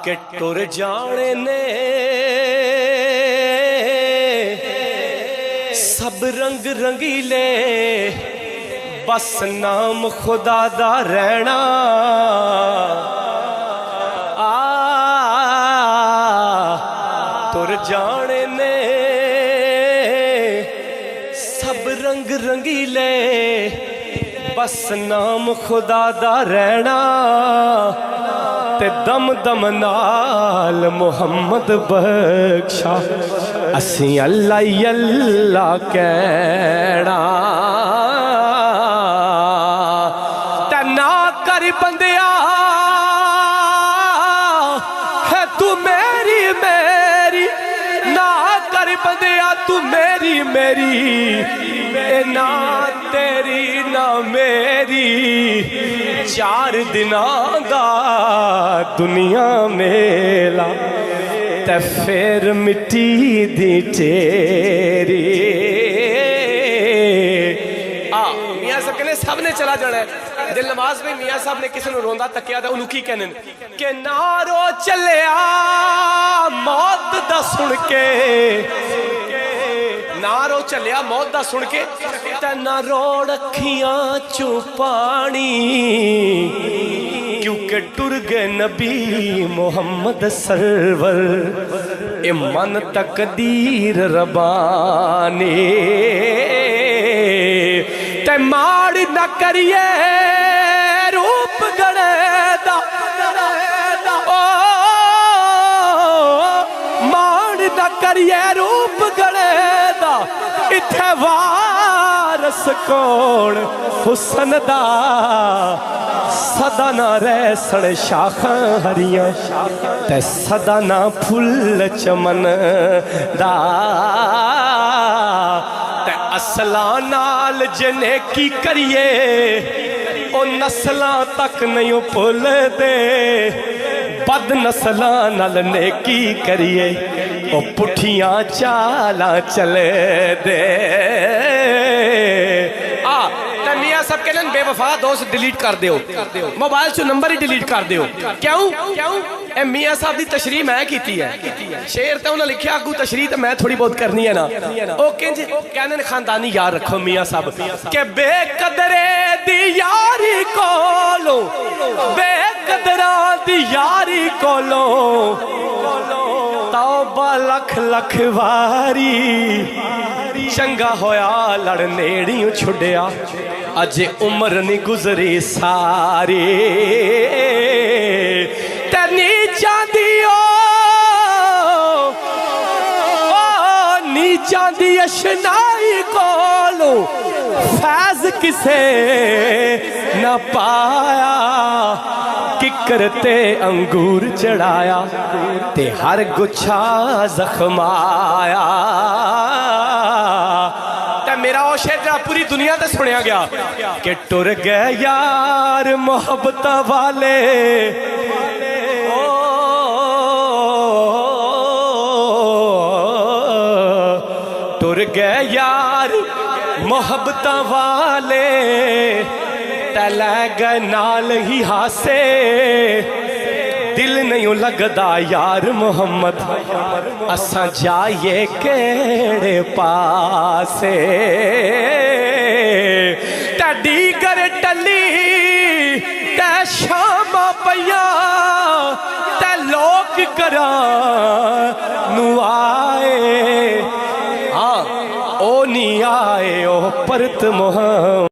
के टुर जाने ने सब रंग रंगीले, बस नाम खुदा दा रहना। टुर जाने ने सब रंग रंगीले, बस नाम खुदा दा रहना। ते दम दम नाल मुहम्मद बख्शा, असी अल्लाह अल्लाह कहना। ते ना कर बंदिया है तू मेरी मेरी, ना कर बंदिया तू मेरी मेरी, ना तेरी ना मेरी। चार दिनां दा दुनिया मेला, ते फिर मिट्टी दी टेरी। मियाँ साहब कहने सब ने चला जाना है। दिल नवाज में मियाँ साहब ने किसी ने रोंदा तकिया था, उन्होंने की कहने कि नारो चलिया मौत दा सुन के, नारो चलिया मौत दा सुन के, ते ना रोड़ अखियां चू पानी। क्योंकि टुर गए नबी मोहम्मद सरवर, ए मन तकदीर रबानी। ते माड़ न करिए रूप गणे दा, माड़ न करिए रूप गणे दा। इत्थे वारस कौन हुसन दा, सदा ना रहसन शाखां हरियां, ते सदा ना फुल चमन दा। ते असलां नाल जने की करिए, ओ नस्लां तक नहीं भुल दे। बद नस्लां नाल नेकी करिए, ओ पुठियां चालां चले दे। मियाँ सब कहने बेवफा दोस्त डिलीट कर दो, मोबाइल चो नंबर ही डिलीट कर दो। क्यों क्यों? मियाँ साहब की तशरीह मैं की है, शेर तो उन्हें लिखा अगू तशरीह तो मैं थोड़ी बहुत करनी है ना। ओ कहने खानदानी यार रखो मियाँ साहब के बेकदरे दी यारी कोलो, बेकदरा दी यारी कोलो तौबा लख लख वारी। चंगा होया लड़ नेड़ियों छुड़िया, अजे उम्र नहीं गुजरी सारी। ते नीचा दियो नीचा दी अशनाई कोलो, फैज किसे न पाया। किकर ते अंगूर चढ़ाया, ते हर गुच्छा जख्माया। मेरा वो शेर जरा पूरी दुनिया ते सुनिया गया कि टुर गए यार मोहब्बत वाले, टुर गए यार मोहब्बत वाले, तले गए नाल ही हासे। दिल नहीं लगदा यार मोहम्मद, असा जाइए केड़े पासे। तड़ी कर टली ते शामा पया, ते लोग करा नू आए। हाँ ओ नहीं आए ओ परत मोहम्मद।